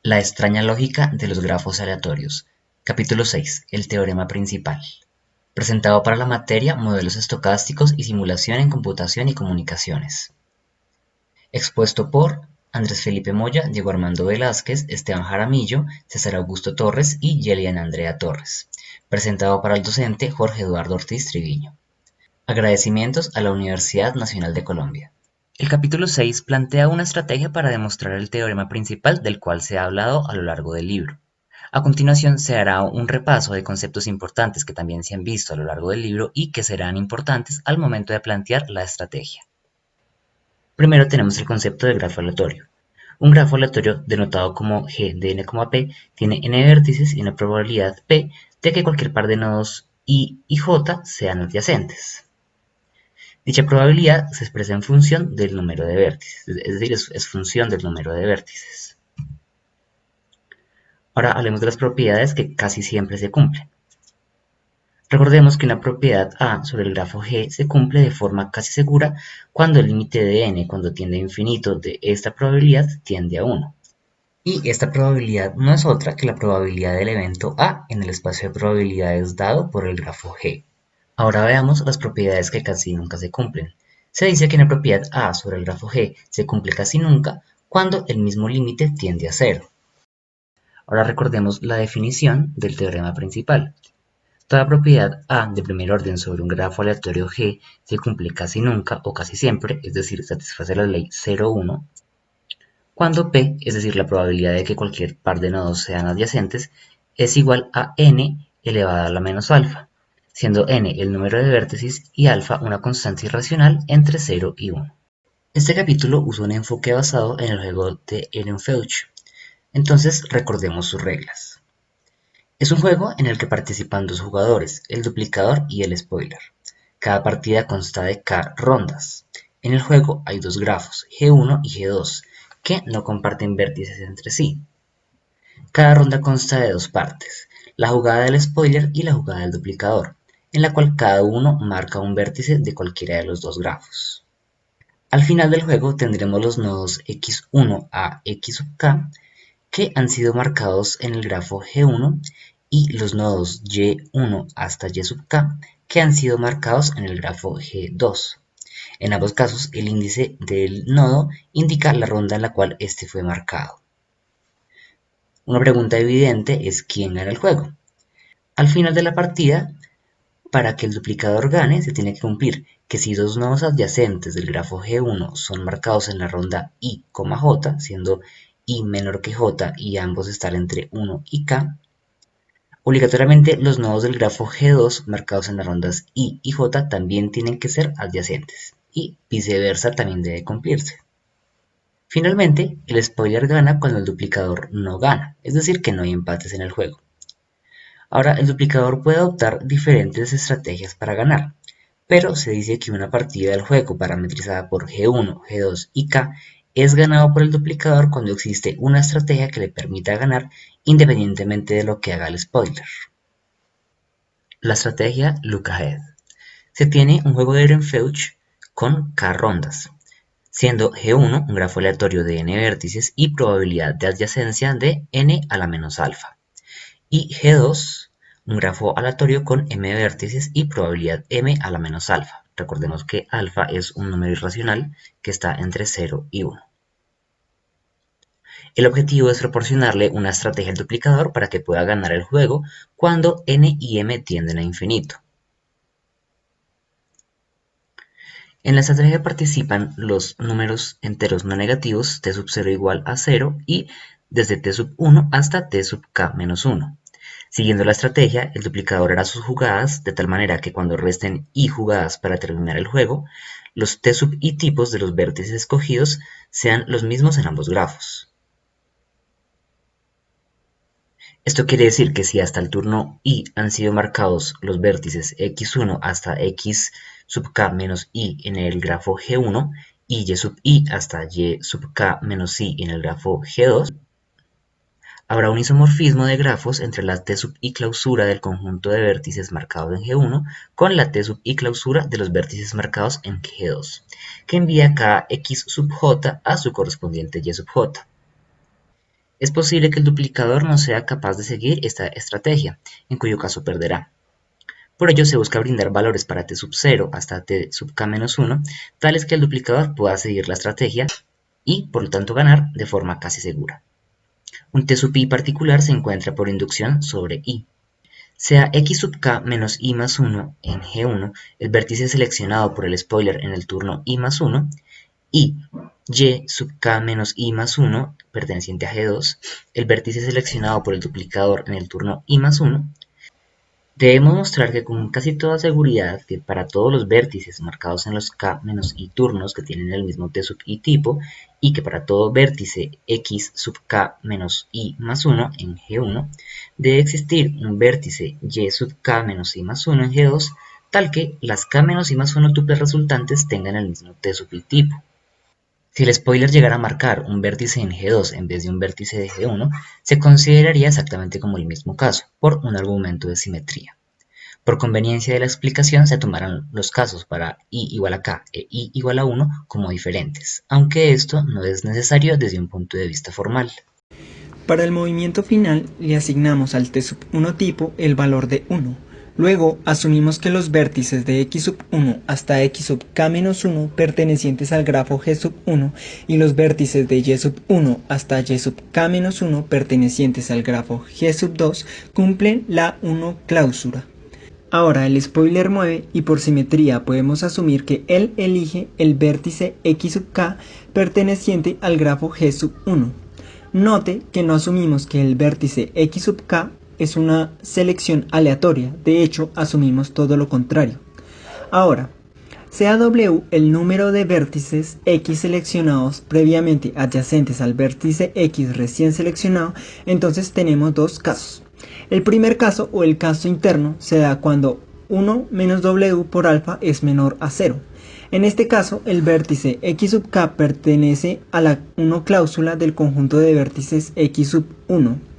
La extraña lógica de los grafos aleatorios. Capítulo 6. El teorema principal. Presentado para la materia Modelos estocásticos y simulación en computación y comunicaciones. Expuesto por Andrés Felipe Moya, Diego Armando Velázquez, Esteban Jaramillo, César Augusto Torres y Yelian Andrea Torres. Presentado para el docente Jorge Eduardo Ortiz Triviño. Agradecimientos a la Universidad Nacional de Colombia. El capítulo 6 plantea una estrategia para demostrar el teorema principal del cual se ha hablado a lo largo del libro. A continuación se hará un repaso de conceptos importantes que también se han visto a lo largo del libro y que serán importantes al momento de plantear la estrategia. Primero tenemos el concepto de grafo aleatorio. Un grafo aleatorio denotado como G de n, P tiene n vértices y una probabilidad P de que cualquier par de nodos I y J sean adyacentes. Dicha probabilidad se expresa en función del número de vértices, es decir, es función del número de vértices. Ahora hablemos de las propiedades que casi siempre se cumplen. Recordemos que una propiedad A sobre el grafo G se cumple de forma casi segura cuando el límite de n, cuando tiende a infinito, de esta probabilidad tiende a 1. Y esta probabilidad no es otra que la probabilidad del evento A en el espacio de probabilidades dado por el grafo G. Ahora veamos las propiedades que casi nunca se cumplen. Se dice que una propiedad A sobre el grafo G se cumple casi nunca cuando el mismo límite tiende a 0. Ahora recordemos la definición del teorema principal. Toda propiedad A de primer orden sobre un grafo aleatorio G se cumple casi nunca o casi siempre, es decir, satisface la ley 0,1, cuando P, es decir, la probabilidad de que cualquier par de nodos sean adyacentes, es igual a n elevada a la menos alfa, siendo n el número de vértices y alfa una constante irracional entre 0 y 1. Este capítulo usa un enfoque basado en el juego de Ehrenfeuch, entonces recordemos sus reglas. Es un juego en el que participan dos jugadores, el duplicador y el spoiler. Cada partida consta de k rondas. En el juego hay dos grafos, G1 y G2, que no comparten vértices entre sí. Cada ronda consta de dos partes, la jugada del spoiler y la jugada del duplicador, en la cual cada uno marca un vértice de cualquiera de los dos grafos. Al final del juego tendremos los nodos x1 a x sub k que han sido marcados en el grafo G1 y los nodos y1 hasta y sub k que han sido marcados en el grafo G2. En ambos casos, el índice del nodo indica la ronda en la cual este fue marcado. Una pregunta evidente es ¿quién gana el juego? Al final de la partida, para que el duplicador gane, se tiene que cumplir que si dos nodos adyacentes del grafo G1 son marcados en la ronda I, J, siendo I menor que J y ambos están entre 1 y K, obligatoriamente los nodos del grafo G2 marcados en las rondas I y J también tienen que ser adyacentes, y viceversa también debe cumplirse. Finalmente, el spoiler gana cuando el duplicador no gana, es decir que no hay empates en el juego. Ahora, el duplicador puede adoptar diferentes estrategias para ganar, pero se dice que una partida del juego parametrizada por G1, G2 y K es ganado por el duplicador cuando existe una estrategia que le permita ganar independientemente de lo que haga el spoiler. La estrategia Look Ahead. Se tiene un juego de Ehrenfeuch con K rondas, siendo G1 un grafo aleatorio de n vértices y probabilidad de adyacencia de n a la menos alfa, y G2 un grafo aleatorio con m vértices y probabilidad m a la menos alfa. Recordemos que alfa es un número irracional que está entre 0 y 1. El objetivo es proporcionarle una estrategia al duplicador para que pueda ganar el juego cuando n y m tienden a infinito. En la estrategia participan los números enteros no negativos t sub 0 igual a 0 y desde t sub 1 hasta t sub k menos 1. Siguiendo la estrategia, el duplicador hará sus jugadas de tal manera que cuando resten i jugadas para terminar el juego, los t sub i tipos de los vértices escogidos sean los mismos en ambos grafos. Esto quiere decir que si hasta el turno i han sido marcados los vértices x1 hasta x sub k menos i en el grafo G1 y y sub i hasta y sub k menos i en el grafo G2, habrá un isomorfismo de grafos entre la t sub i clausura del conjunto de vértices marcados en G1 con la t sub i clausura de los vértices marcados en G2, que envía cada x sub j a su correspondiente y sub j. Es posible que el duplicador no sea capaz de seguir esta estrategia, en cuyo caso perderá. Por ello se busca brindar valores para t sub 0 hasta t sub k-1, tales que el duplicador pueda seguir la estrategia y, por lo tanto, ganar de forma casi segura. Un t sub i particular se encuentra por inducción sobre i. Sea x sub k menos i más 1 en G1 el vértice seleccionado por el spoiler en el turno i más 1, y y sub k menos i más 1 perteneciente a G2 el vértice seleccionado por el duplicador en el turno i más 1, debemos mostrar que con casi toda seguridad que para todos los vértices marcados en los k-i turnos que tienen el mismo t sub i tipo, y que para todo vértice x sub k-i más 1 en G1, debe existir un vértice y sub k-i más 1 en G2, tal que las k-i más 1 tuples resultantes tengan el mismo t sub i tipo. Si el spoiler llegara a marcar un vértice en G2 en vez de un vértice de G1, se consideraría exactamente como el mismo caso, por un argumento de simetría. Por conveniencia de la explicación se tomarán los casos para i igual a k e i igual a 1 como diferentes, aunque esto no es necesario desde un punto de vista formal. Para el movimiento final le asignamos al t1 tipo el valor de 1. Luego asumimos que los vértices de x1 hasta xk-1 pertenecientes al grafo g1 y los vértices de y1 hasta y-k-1 pertenecientes al grafo g2 cumplen la 1 cláusula. Ahora el spoiler mueve y por simetría podemos asumir que él elige el vértice x(k) perteneciente al grafo g1. Note que no asumimos que el vértice x(k) es una selección aleatoria, de hecho asumimos todo lo contrario. Ahora, sea W el número de vértices X seleccionados previamente adyacentes al vértice X recién seleccionado, entonces tenemos dos casos. El primer caso o el caso interno se da cuando 1 menos W por alfa es menor a 0. En este caso, el vértice X sub K pertenece a la 1 cláusula del conjunto de vértices X sub 1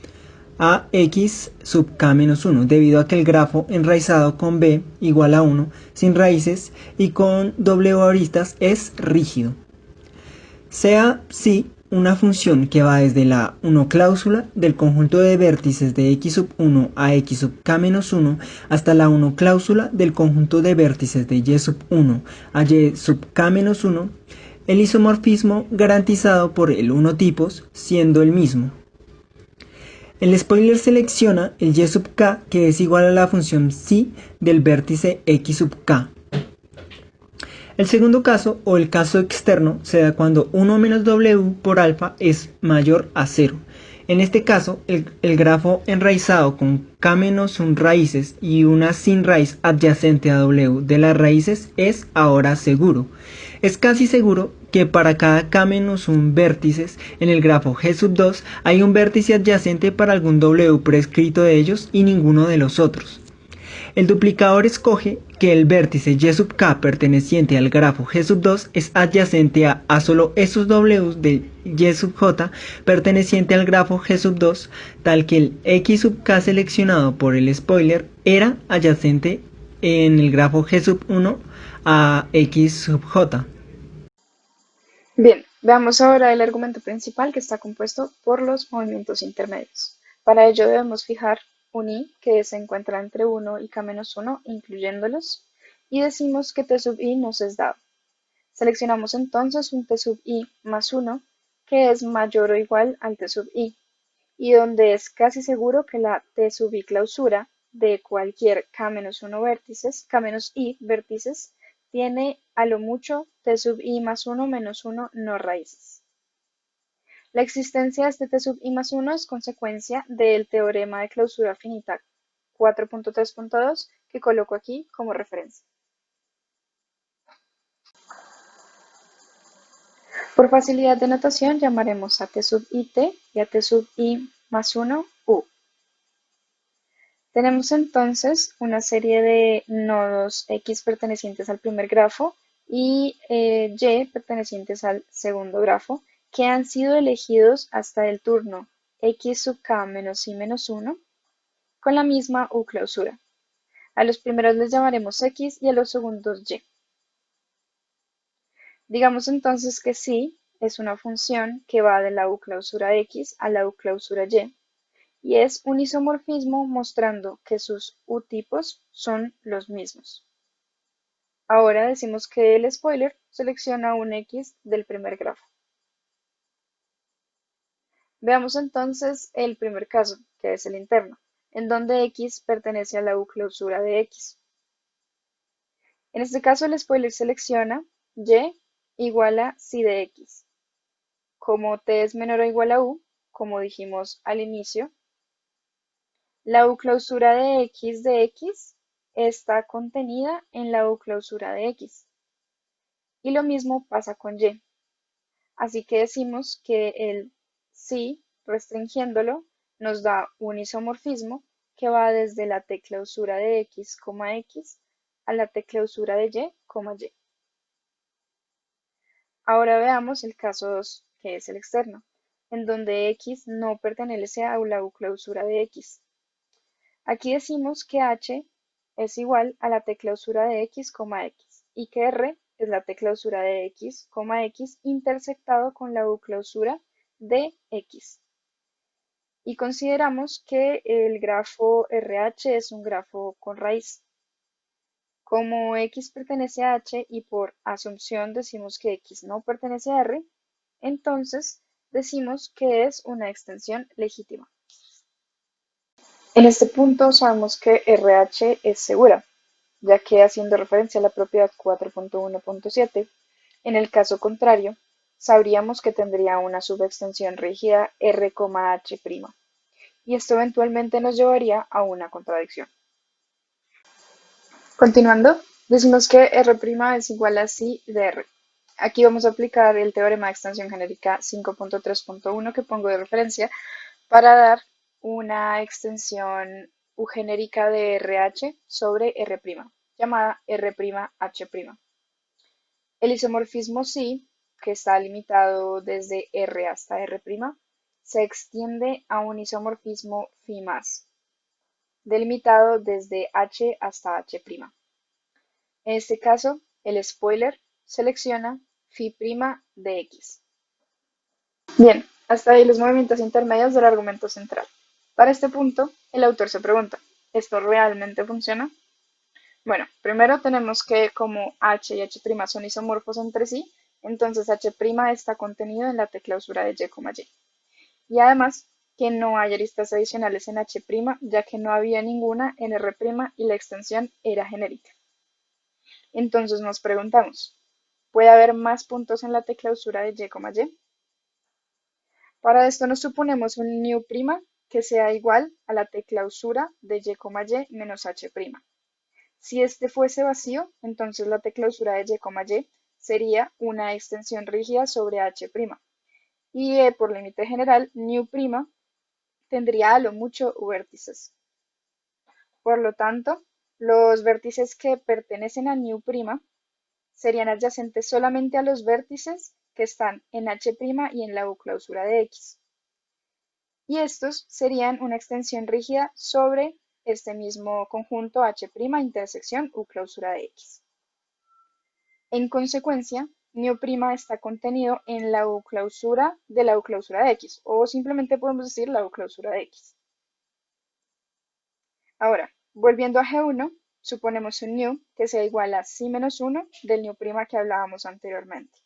a x sub k-1, debido a que el grafo enraizado con b igual a 1, sin raíces y con w aristas es rígido. Sea psi una función que va desde la 1 cláusula del conjunto de vértices de x sub 1 a x sub k-1 hasta la 1 cláusula del conjunto de vértices de y sub 1 a y sub k-1, el isomorfismo garantizado por el 1 tipos siendo el mismo. El spoiler selecciona el y sub k, que es igual a la función psi del vértice x sub k. El segundo caso, o el caso externo, se da cuando 1 menos w por alfa es mayor a 0. En este caso, el grafo enraizado con k-1 raíces y una sin raíz adyacente a w de las raíces es ahora seguro. Es casi seguro que para cada k-1 vértices en el grafo G sub 2 hay un vértice adyacente para algún w prescrito de ellos y ninguno de los otros. El duplicador escoge que el vértice y sub k perteneciente al grafo G sub 2 es adyacente a solo esos w's de y sub j perteneciente al grafo G sub 2, tal que el x sub k seleccionado por el spoiler era adyacente en el grafo G sub 1 a x sub j. Bien, veamos ahora el argumento principal, que está compuesto por los movimientos intermedios. Para ello debemos fijar un i que se encuentra entre 1 y k-1, incluyéndolos, y decimos que t sub i nos es dado. Seleccionamos entonces un t sub i más 1 que es mayor o igual al t sub i, y donde es casi seguro que la t sub i clausura de cualquier k-1 vértices, k-i vértices, tiene a lo mucho t sub i más 1 menos 1 no raíces. La existencia de este t sub i más 1 es consecuencia del teorema de clausura finita 4.3.2 que coloco aquí como referencia. Por facilidad de notación llamaremos a t sub it y a t sub i más 1 u. Tenemos entonces una serie de nodos X pertenecientes al primer grafo y Y pertenecientes al segundo grafo que han sido elegidos hasta el turno X sub k menos i menos 1 con la misma U clausura. A los primeros les llamaremos X y a los segundos Y. Digamos entonces que si es una función que va de la U clausura X a la U clausura y es un isomorfismo mostrando que sus U-tipos son los mismos. Ahora decimos que el spoiler selecciona un X del primer grafo. Veamos entonces el primer caso, que es el interno, en donde X pertenece a la U clausura de X. En este caso el spoiler selecciona Y igual a psi de X. Como T es menor o igual a U, como dijimos al inicio, la U clausura de X está contenida en la U clausura de X. Y lo mismo pasa con Y. Así que decimos que el psi, restringiéndolo, nos da un isomorfismo que va desde la T clausura de X, X a la T clausura de Y, Y. Ahora veamos el caso 2, que es el externo, en donde X no pertenece a la U clausura de X. Aquí decimos que H es igual a la T clausura de X, X y que R es la T clausura de X, X intersectado con la U clausura de X. Y consideramos que el grafo RH es un grafo con raíz. Como X pertenece a H y por asunción decimos que X no pertenece a R, entonces decimos que es una extensión legítima. En este punto sabemos que RH es segura, ya que haciendo referencia a la propiedad 4.1.7, en el caso contrario, sabríamos que tendría una subextensión rígida R,H', y esto eventualmente nos llevaría a una contradicción. Continuando, decimos que R' es igual a psi de R. Aquí vamos a aplicar el teorema de extensión genérica 5.3.1 que pongo de referencia para dar una extensión eugenérica de RH sobre R', llamada R'H'. El isomorfismo psi, que está limitado desde R hasta R', se extiende a un isomorfismo phi más, delimitado desde H hasta H'. En este caso, el spoiler selecciona phi' de X. Bien, hasta ahí los movimientos intermedios del argumento central. Para este punto, el autor se pregunta, ¿esto realmente funciona? Bueno, primero tenemos que como H y H' son isomorfos entre sí, entonces H' está contenido en la T clausura de Y, y además que no hay aristas adicionales en H', ya que no había ninguna en R' y la extensión era genérica. Entonces nos preguntamos, ¿puede haber más puntos en la T clausura de Y? Para esto nos suponemos un nu' que sea igual a la T clausura de Y, menos H'. Si este fuese vacío, entonces la T clausura de Y, sería una extensión rígida sobre H'. Y por límite general, nu' tendría a lo mucho vértices. Por lo tanto, los vértices que pertenecen a nu' serían adyacentes solamente a los vértices que están en H' y en la U clausura de X. Y estos serían una extensión rígida sobre este mismo conjunto H' intersección U clausura de X. En consecuencia, nu' está contenido en la U clausura de la U clausura de X, o simplemente podemos decir la U clausura de X. Ahora, volviendo a G1, suponemos un nu que sea igual a psi menos 1 del nu' que hablábamos anteriormente.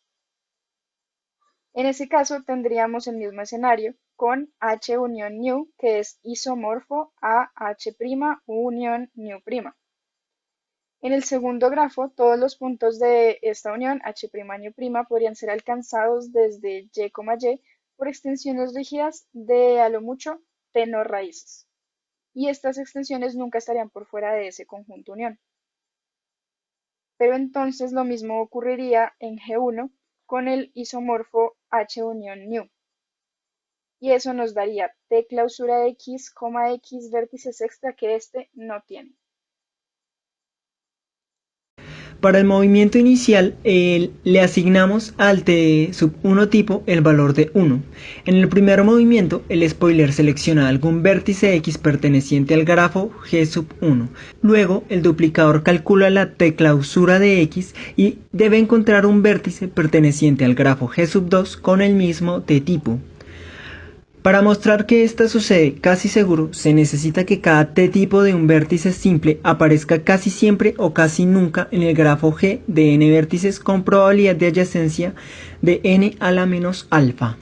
En ese caso tendríamos el mismo escenario con H unión nu, que es isomorfo a H' unión nu'. En el segundo grafo, todos los puntos de esta unión H' nu' podrían ser alcanzados desde Y, por extensiones rígidas de a lo mucho T no raíces. Y estas extensiones nunca estarían por fuera de ese conjunto unión. Pero entonces lo mismo ocurriría en G1 con el isomorfo H unión nu. Y eso nos daría T clausura de X, X vértices extra que este no tiene. Para el movimiento inicial le asignamos al t sub 1 tipo el valor de 1. En el primer movimiento el spoiler selecciona algún vértice x perteneciente al grafo g sub 1. Luego el duplicador calcula la t clausura de x y debe encontrar un vértice perteneciente al grafo g sub 2 con el mismo t tipo. Para mostrar que esto sucede casi seguro, se necesita que cada t-tipo de un vértice simple aparezca casi siempre o casi nunca en el grafo G de n vértices con probabilidad de adyacencia de n a la menos alfa.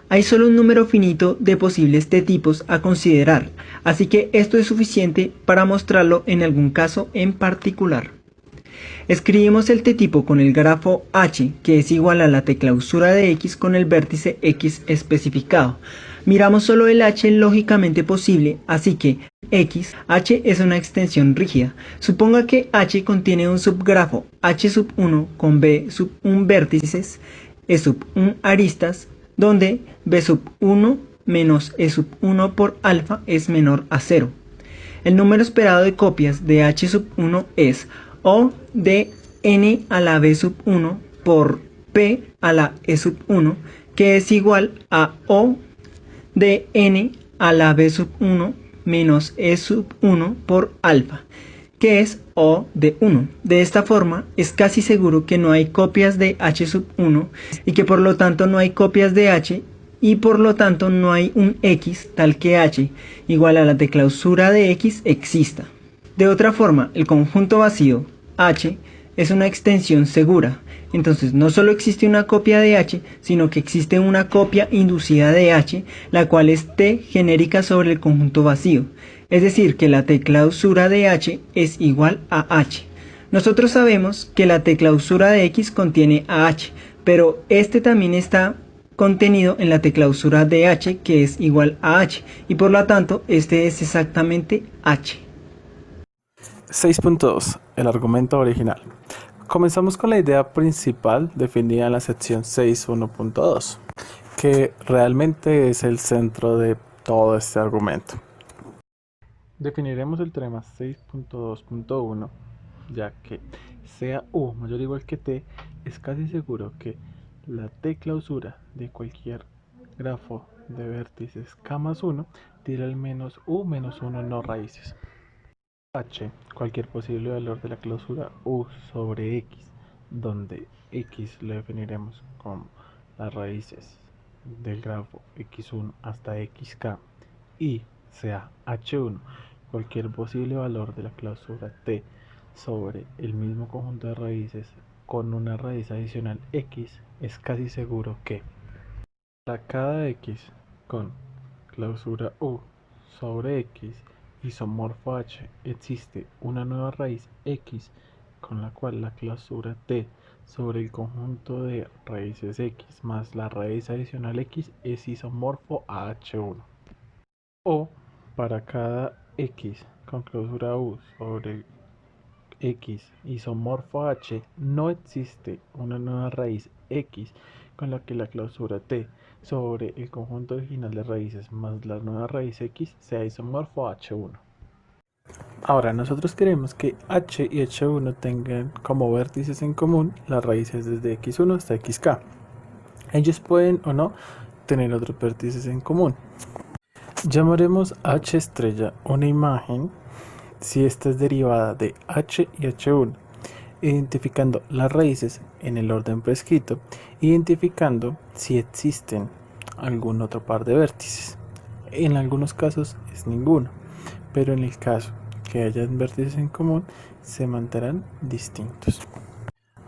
Hay solo un número finito de posibles t-tipos a considerar, así que esto es suficiente para mostrarlo en algún caso en particular. Escribimos el t-tipo con el grafo h, que es igual a la t-clausura de x con el vértice x especificado. Miramos solo el h lógicamente posible, así que h es una extensión rígida. Suponga que h contiene un subgrafo h sub 1 con b sub 1 vértices, e sub 1 aristas, donde b sub 1 menos e sub 1 por alfa es menor a 0. El número esperado de copias de h sub 1 es O de n a la b sub 1 por p a la e sub 1, que es igual a O de n a la b sub 1 menos e sub 1 por alfa, que es O de 1. De esta forma, es casi seguro que no hay copias de h sub 1 y que por lo tanto no hay copias de h y por lo tanto no hay un x tal que h igual a la de clausura de x exista. De otra forma, el conjunto vacío H es una extensión segura. Entonces no solo existe una copia de H, sino que existe una copia inducida de H, la cual es T genérica sobre el conjunto vacío. Es decir, que la T clausura de H es igual a H. Nosotros sabemos que la T clausura de X contiene a H, pero este también está contenido en la T clausura de H, que es igual a H, y por lo tanto este es exactamente H. 6.2. El argumento original. Comenzamos con la idea principal definida en la sección 6.1.2, que realmente es el centro de todo este argumento. Definiremos el teorema 6.2.1, ya que sea U mayor o igual que T, es casi seguro que la T clausura de cualquier grafo de vértices K más 1 tiene al menos U menos 1 no raíces. H, cualquier posible valor de la clausura U sobre X, donde X lo definiremos como las raíces del grafo x1 hasta xk, y sea h1 cualquier posible valor de la clausura t sobre el mismo conjunto de raíces con una raíz adicional x, es casi seguro que para cada x con clausura u sobre x isomorfo h existe una nueva raíz x con la cual la clausura t sobre el conjunto de raíces x más la raíz adicional x es isomorfo a h1. O para cada x con clausura u sobre x isomorfo a h no existe una nueva raíz x con la que la clausura t sobre el conjunto original de raíces más la nueva raíz x sea isomorfo a h1. Ahora nosotros queremos que h y h1 tengan como vértices en común las raíces desde x1 hasta xk. Ellos pueden o no tener otros vértices en común. Llamaremos h estrella una imagen si esta es derivada de h y h1, identificando las raíces en el orden prescrito, identificando si existen algún otro par de vértices. En algunos casos es ninguno, pero en el caso que hayan vértices en común se mantendrán distintos.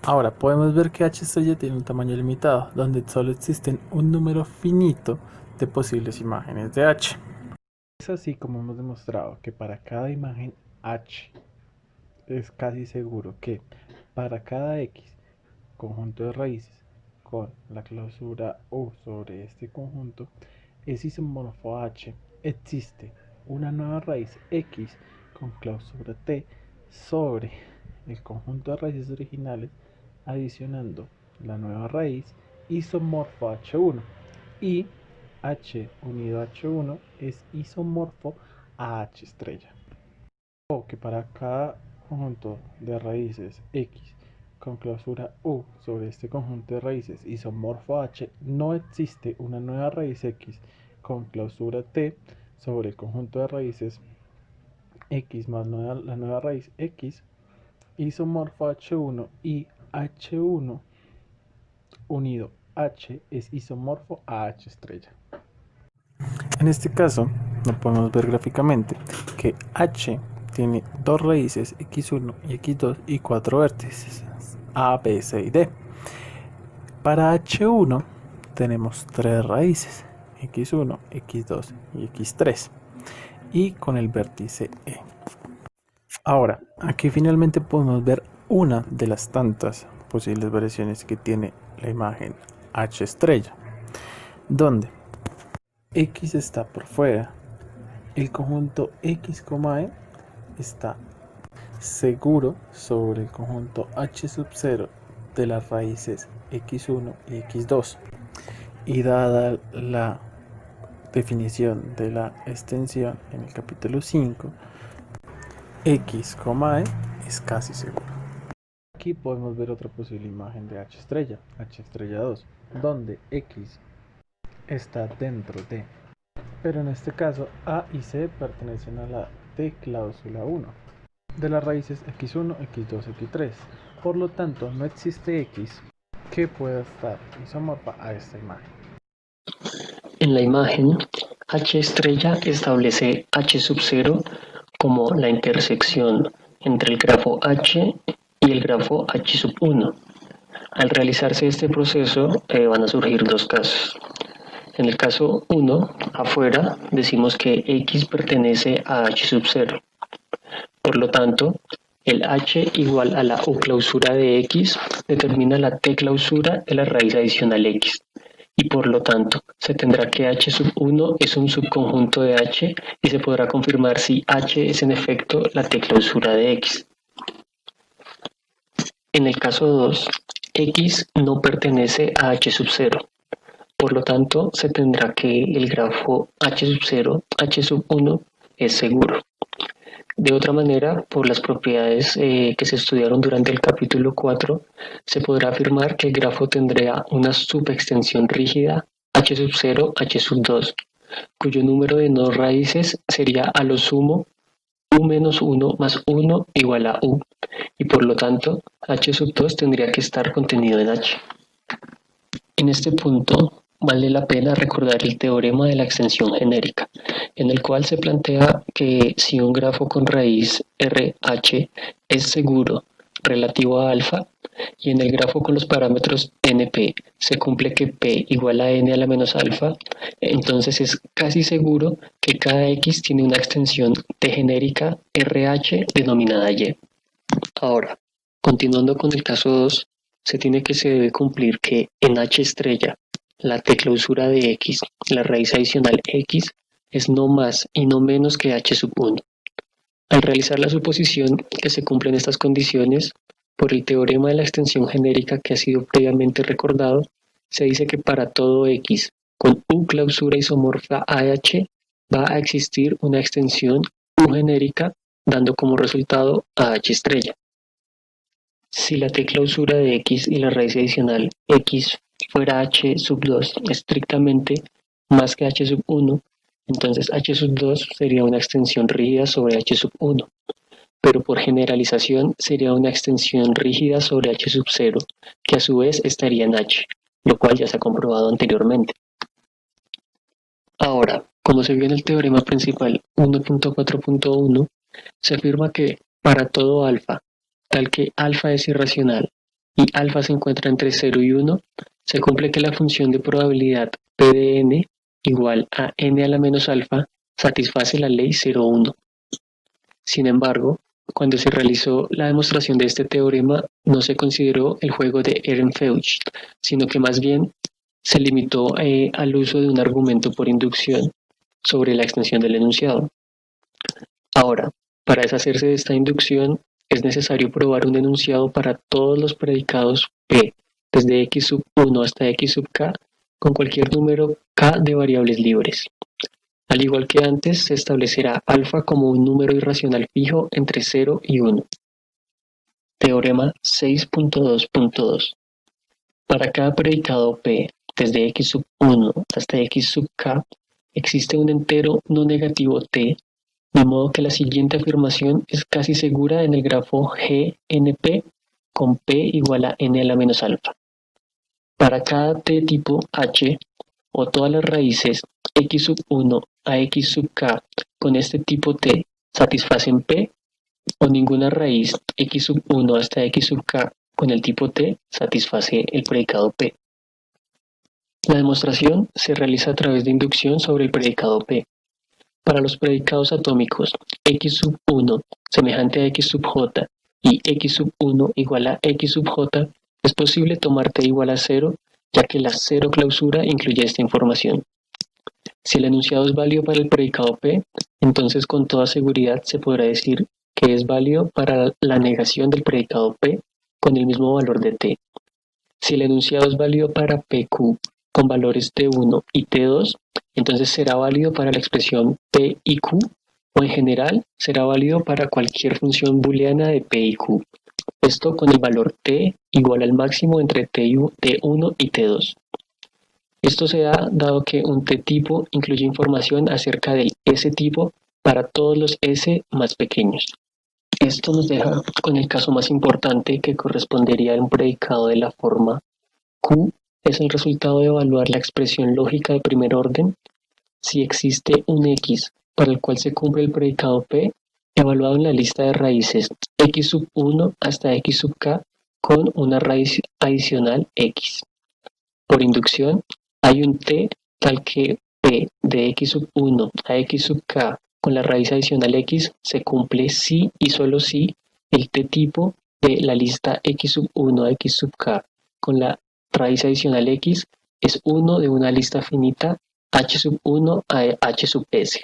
Ahora podemos ver que h estrella tiene un tamaño limitado, donde solo existen un número finito de posibles imágenes de h. Es así como hemos demostrado que para cada imagen h es casi seguro que para cada x conjunto de raíces con la clausura u sobre este conjunto es isomorfo a h, existe una nueva raíz x con clausura t sobre el conjunto de raíces originales adicionando la nueva raíz isomorfo a h1, y h unido a h1 es isomorfo a h estrella. O que para cada conjunto de raíces X con clausura U sobre este conjunto de raíces isomorfo H, no existe una nueva raíz X con clausura T sobre el conjunto de raíces X más la nueva raíz X isomorfo H1 y H1 unido H es isomorfo a H estrella. En este caso, lo podemos ver gráficamente que H tiene dos raíces x1 y x2 y cuatro vértices A, B, C y D. Para H1 tenemos tres raíces x1, x2 y x3 y con el vértice E. Ahora, aquí finalmente podemos ver una de las tantas posibles variaciones que tiene la imagen H estrella, donde X está por fuera, el conjunto X, E está seguro sobre el conjunto H sub 0 de las raíces x1 y x2, y dada la definición de la extensión en el capítulo 5, X, E es casi seguro. Aquí podemos ver otra posible imagen de H estrella 2, donde X está dentro de, pero en este caso A y C pertenecen a la T cláusula 1 de las raíces x1, x2, x3. Por lo tanto, no existe X que pueda estar isomorfa a esta imagen. En la imagen, H estrella establece H sub 0 como la intersección entre el grafo H y el grafo H sub 1. Al realizarse este proceso van a surgir dos casos. En el caso 1, afuera, decimos que X pertenece a H sub 0. Por lo tanto, el H igual a la U clausura de X determina la T clausura de la raíz adicional X. Y por lo tanto, se tendrá que H sub 1 es un subconjunto de H y se podrá confirmar si H es en efecto la T clausura de X. En el caso 2, X no pertenece a H sub 0. Por lo tanto, se tendrá que el grafo H sub 0, H sub 1 es seguro. De otra manera, por las propiedades que se estudiaron durante el capítulo 4, se podrá afirmar que el grafo tendría una subextensión rígida H sub 0, H sub 2, cuyo número de nodos raíces sería a lo sumo U menos 1 más 1 igual a U, y por lo tanto H sub 2 tendría que estar contenido en H. En este punto, vale la pena recordar el teorema de la extensión genérica, en el cual se plantea que si un grafo con raíz RH es seguro relativo a alfa, y en el grafo con los parámetros NP se cumple que P igual a N a la menos alfa, entonces es casi seguro que cada X tiene una extensión T genérica RH denominada Y. Ahora, continuando con el caso 2, se debe cumplir que en H estrella la T clausura de X, la raíz adicional X, es no más y no menos que H sub 1. Al realizar la suposición que se cumplen estas condiciones, por el teorema de la extensión genérica que ha sido previamente recordado, se dice que para todo X con U clausura isomorfa a H va a existir una extensión U genérica dando como resultado a H estrella. Si la T clausura de X y la raíz adicional X fuera H sub 2 estrictamente más que H sub 1, entonces H sub 2 sería una extensión rígida sobre H sub 1, pero por generalización sería una extensión rígida sobre H sub 0, que a su vez estaría en H, lo cual ya se ha comprobado anteriormente. Ahora, como se vio en el teorema principal 1.4.1, se afirma que para todo alfa, tal que alfa es irracional y alfa se encuentra entre 0 y 1, se cumple que la función de probabilidad P de n igual a n a la menos alfa satisface la ley 0,1. Sin embargo, cuando se realizó la demostración de este teorema, no se consideró el juego de Ehrenfeucht, sino que más bien se limitó al uso de un argumento por inducción sobre la extensión del enunciado. Ahora, para deshacerse de esta inducción, es necesario probar un enunciado para todos los predicados P, desde x sub 1 hasta x sub k, con cualquier número k de variables libres. Al igual que antes, se establecerá alfa como un número irracional fijo entre 0 y 1. Teorema 6.2.2. Para cada predicado P, desde x sub 1 hasta x sub k, existe un entero no negativo T, de modo que la siguiente afirmación es casi segura en el grafo GNP con P igual a n a la menos alfa. Para cada T tipo H, o todas las raíces x sub 1 a x sub k con este tipo T satisfacen P, o ninguna raíz x sub 1 hasta x sub k con el tipo T satisface el predicado P. La demostración se realiza a través de inducción sobre el predicado P. Para los predicados atómicos x sub 1 semejante a x sub j y x sub 1 igual a x sub j, es posible tomar T igual a 0, ya que la cero clausura incluye esta información. Si el enunciado es válido para el predicado P, entonces con toda seguridad se podrá decir que es válido para la negación del predicado P con el mismo valor de T. Si el enunciado es válido para PQ con valores T1 y T2, entonces será válido para la expresión P y Q, o en general será válido para cualquier función booleana de P y Q. Esto con el valor T igual al máximo entre T1 y T2. Esto se da dado que un T-tipo incluye información acerca del S-tipo para todos los S más pequeños. Esto nos deja con el caso más importante, que correspondería a un predicado de la forma Q es el resultado de evaluar la expresión lógica de primer orden si existe un X para el cual se cumple el predicado P, evaluado en la lista de raíces x sub 1 hasta x sub k con una raíz adicional x. Por inducción, hay un T tal que P de x sub 1 a x sub k con la raíz adicional x se cumple si y solo si el T tipo de la lista x sub 1 a x sub k con la raíz adicional x es uno de una lista finita h sub 1 a h sub s.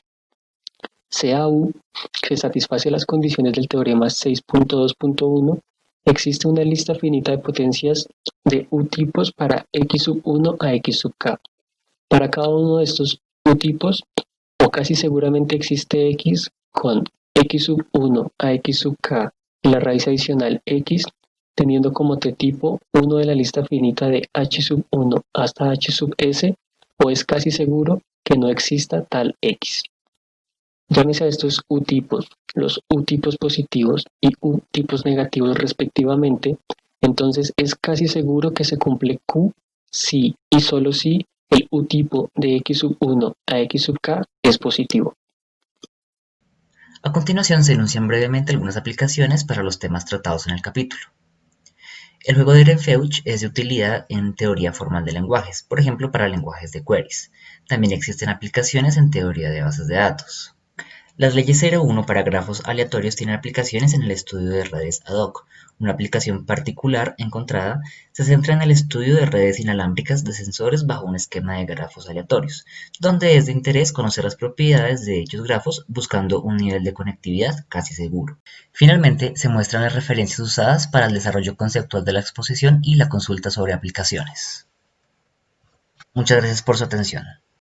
Sea U, que satisface las condiciones del teorema 6.2.1, existe una lista finita de potencias de U-tipos para x sub 1 a x sub k. Para cada uno de estos U-tipos, o casi seguramente existe x con x sub 1 a x sub k en la raíz adicional x, teniendo como T-tipo uno de la lista finita de h sub 1 hasta h sub s, o es casi seguro que no exista tal x. Llámese a estos U-tipos, los U-tipos positivos y U-tipos negativos respectivamente, entonces es casi seguro que se cumple Q si y solo si el U-tipo de x sub 1 a x sub k es positivo. A continuación se enuncian brevemente algunas aplicaciones para los temas tratados en el capítulo. El juego de Ehrenfeuch es de utilidad en teoría formal de lenguajes, por ejemplo para lenguajes de queries. También existen aplicaciones en teoría de bases de datos. Las leyes 0,1 para grafos aleatorios tienen aplicaciones en el estudio de redes ad hoc. Una aplicación particular encontrada se centra en el estudio de redes inalámbricas de sensores bajo un esquema de grafos aleatorios, donde es de interés conocer las propiedades de dichos grafos buscando un nivel de conectividad casi seguro. Finalmente, se muestran las referencias usadas para el desarrollo conceptual de la exposición y la consulta sobre aplicaciones. Muchas gracias por su atención.